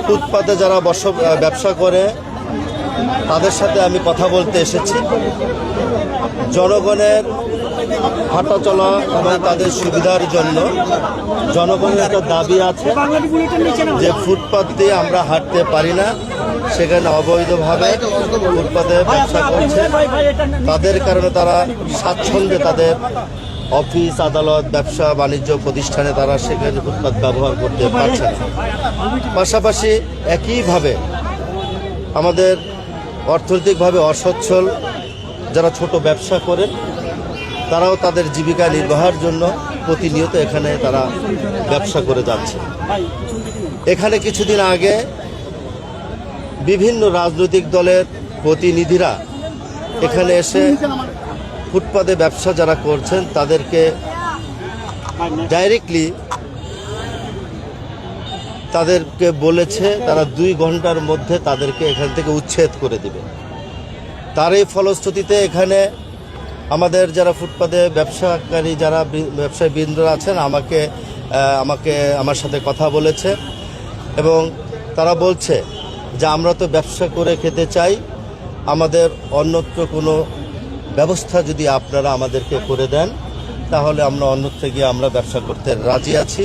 ফুটপাতে যারা ব্যবসা করে তাদের সাথে আমি কথা বলতে এসেছি। জনগণের হাঁটা চলা এবং তাদের সুবিধার জন্য জনগণের একটা দাবি আছে যে ফুটপাত দিয়ে আমরা হাঁটতে পারি না, সেখানে অবৈধভাবে ফুটপাতে ব্যবসা করছে। তাদের কারণে তারা স্বাচ্ছন্দ্যে তাদের অফিস আদালত ব্যবসা বাণিজ্য প্রতিষ্ঠানে তারা সেখানে ফুটপাত ব্যবহার করতে পারছে না। পাশাপাশি একইভাবে আমাদের অর্থনৈতিকভাবে অসচ্ছল যারা ছোট ব্যবসা করেন তারাও তাদের জীবিকা নির্বাহের জন্য প্রতিনিয়ত এখানে তারা ব্যবসা করে যাচ্ছে। এখানে কিছুদিন আগে বিভিন্ন রাজনৈতিক দলের প্রতিনিধিরা এখানে এসে ফুটপাতে ব্যবসা যারা করছেন তাদেরকে ডাইরেক্টলি তাদেরকে বলেছে তারা 2 ঘন্টার মধ্যে তাদেরকে এখান থেকে উচ্ছেদ করে দিবে। তার এই ফলশ্রুতিতে এখানে আমাদের যারা ফুটপাতে ব্যবসাকারী যারা ব্যবসায়ীবৃন্দরা আছেন আমার সাথে কথা বলেছে এবং তারা বলছে যে আমরা তো ব্যবসা করে খেতে চাই, আমাদের অন্যত্র কোনো ব্যবস্থা যদি আপনারা আমাদেরকে করে দেন তাহলে আমরা অন্যত্র গিয়ে আমরা ব্যবসা করতে রাজি আছি,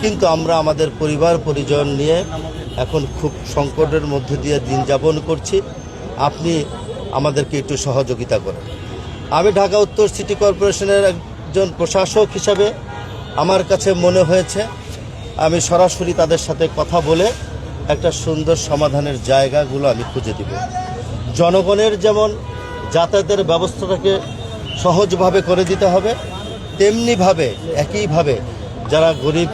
কিন্তু আমরা আমাদের পরিবার পরিজন নিয়ে এখন খুব সংকটের মধ্যে দিয়ে দিন যাপন করছি, আপনি আমাদেরকে একটু সহযোগিতা করেন। আমি ঢাকা উত্তর সিটি কর্পোরেশনের একজন প্রশাসক হিসাবে আমার কাছে মনে হয়েছে আমি সরাসরি তাদের সাথে কথা বলে একটা সুন্দর সমাধানের জায়গাগুলো আমি খুঁজে দিব। জনগণের যেমন যাতায়াতের ব্যবস্থাটাকে সহজভাবে করে দিতে হবে, তেমনিভাবে একইভাবে যারা গরিব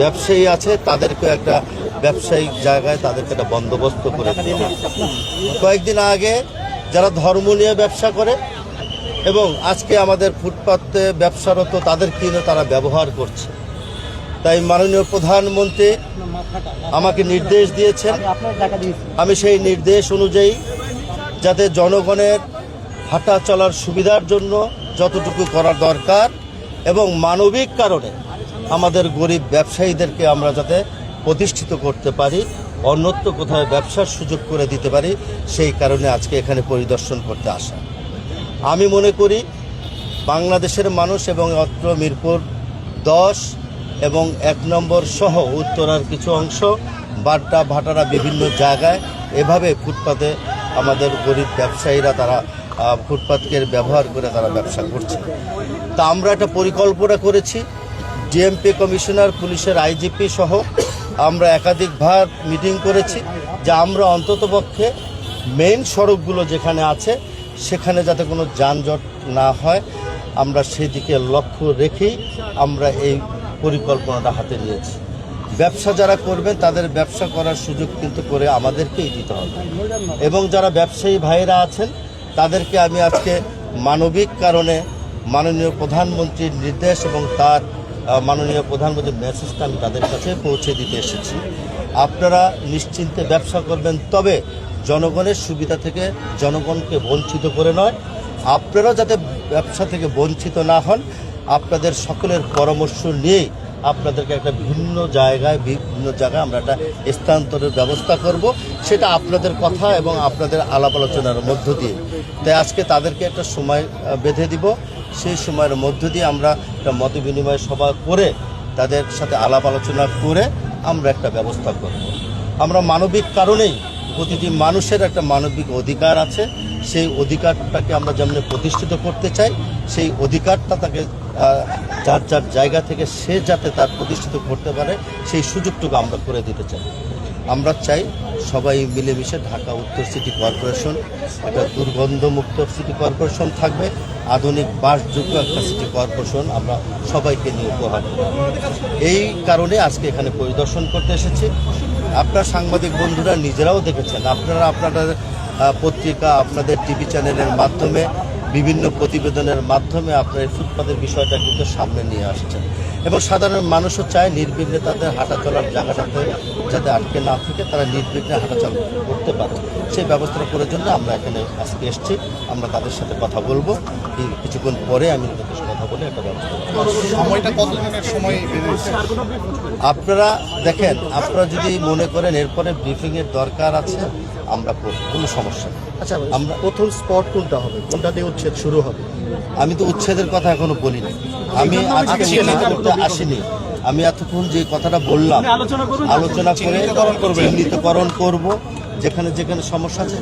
ব্যবসায়ী আছে তাদেরকে একটা ব্যবসায়িক জায়গায় তাদেরকে একটা বন্দোবস্ত করে দিতে হবে। কয়েকদিন আগে যারা ধর্ম নিয়ে ব্যবসা করে এবং আজকে আমাদের ফুটপাতে ব্যবসারত তাদের কিনে তারা ব্যবহার করছে, তাই মাননীয় প্রধানমন্ত্রী আমাকে নির্দেশ দিয়েছেন, আমি সেই নির্দেশ অনুযায়ী যাতে জনগণের হাঁটা চলার সুবিধার জন্য যতটুকু করার দরকার এবং মানবিক কারণে আমাদের গরিব ব্যবসায়ীদেরকে আমরা যাতে প্রতিষ্ঠিত করতে পারি, অন্যত্র কোথাও ব্যবসার সুযোগ করে দিতে পারি, সেই কারণে আজকে এখানে পরিদর্শন করতে আসা। আমি মনে করি বাংলাদেশের মানুষ এবং অত্র মিরপুর 10 এবং 1 নম্বর সহ উত্তরার কিছু অংশ বাড্ডা ভাটারা বিভিন্ন জায়গায় এভাবে ফুটপাতে আমাদের গরিব ব্যবসায়ীরা তারা ফুটপাতকে ব্যবহার করে তারা ব্যবসা করছে। তা আমরা একটা পরিকল্পনা করেছি, ডিএমপি কমিশনার, পুলিশের আইজিপি সহ আমরা একাধিকবার মিটিং করেছি যে আমরা অন্ততপক্ষে মেইন সড়কগুলো যেখানে আছে সেখানে যাতে কোনো যানজট না হয় আমরা সেদিকে লক্ষ্য রেখেই আমরা এই পরিকল্পনাটা হাতে নিয়েছি। ব্যবসা যারা করবেন তাদের ব্যবসা করার সুযোগ কিন্তু করে আমাদেরকেই দিতে হবে এবং যারা ব্যবসায়ী ভাইয়েরা আছেন তাদেরকে আমি আজকে মানবিক কারণে মাননীয় প্রধানমন্ত্রীর নির্দেশ এবং তার মাননীয় প্রধানমন্ত্রীর মেসেজটা আমি তাদের কাছে পৌঁছে দিতে এসেছি। আপনারা নিশ্চিন্তে ব্যবসা করবেন, তবে জনগণের সুবিধা থেকে জনগণকে বঞ্চিত করে নয়। আপনারা যাতে ব্যবসা থেকে বঞ্চিত না হন, আপনাদের সকলের পরামর্শ নিয়েই আপনাদেরকে একটা বিভিন্ন জায়গায় আমরা একটা স্থানান্তরের ব্যবস্থা করব, সেটা আপনাদের কথা এবং আপনাদের আলাপ আলোচনার মধ্য দিয়ে। তাই আজকে তাদেরকে একটা সময় বেঁধে দিব, সেই সময়ের মধ্য দিয়ে আমরা একটা মত বিনিময় সভা করে তাদের সাথে আলাপ আলোচনা করে আমরা একটা ব্যবস্থা করব। আমরা মানবিক কারণেই প্রতিটি মানুষের একটা মানবিক অধিকার আছে, সেই অধিকারটাকে আমরা যেমন প্রতিষ্ঠিত করতে চাই, সেই অধিকারটা তাকে যার যার জায়গা থেকে সে যাতে তার প্রতিষ্ঠিত করতে পারে সেই সুযোগটুকু আমরা করে দিতে চাই। আমরা চাই সবাই মিলেমিশে ঢাকা উত্তর সিটি কর্পোরেশন একটা দুর্গন্ধমুক্ত সিটি কর্পোরেশন থাকবে, আধুনিক বাসযোগ্য একটা সিটি কর্পোরেশন আমরা সবাইকে নিয়ে উপহার দেব। এই কারণে আজকে এখানে পরিদর্শন করতে এসেছি। আপনার সাংবাদিক বন্ধুরা নিজেরাও দেখেছেন, আপনারা আপনাদের পত্রিকা, আপনাদের টিভি চ্যানেলের মাধ্যমে, বিভিন্ন প্রতিবেদনের মাধ্যমে আপনার এই ফুটপাতের বিষয়টা কিন্তু সামনে নিয়ে আসছেন। এবং সাধারণ মানুষও চায় নির্বিঘ্নে তাদের হাঁটা চলার জায়গাটাতে যাতে আটকে না থাকে, তারা নির্বিঘ্নে হাঁটাচলা করতে পারে, সেই ব্যবস্থাটা করার জন্য আমরা এখানে আজকে এসেছি। আমরা তাদের সাথে কথা বলবো, কিছুক্ষণ পরে আমি তাদের সাথে কথা বলে একটা ব্যবস্থা করবো। সময়টা কতদিনের সময় বেঁধেছে? আপনারা দেখেন, আপনারা যদি মনে করেন এরপরে ব্রিফিংয়ের দরকার আছে, আমরা করব, কোনো সমস্যা নেই। আচ্ছা, আমরা প্রথম স্পট কোনটা হবে, কোনটা দিয়ে উচ্ছেদ শুরু হবে? আমি তো উচ্ছেদের কথা এখনো বলিনি, আমি আজকে উচ্ছেদ করতে আসিনি। আমি এতক্ষণ যে কথাটা বললাম, আলোচনা করে চিহ্নিতকরণ করব, যেখানে যেখানে সমস্যা আছে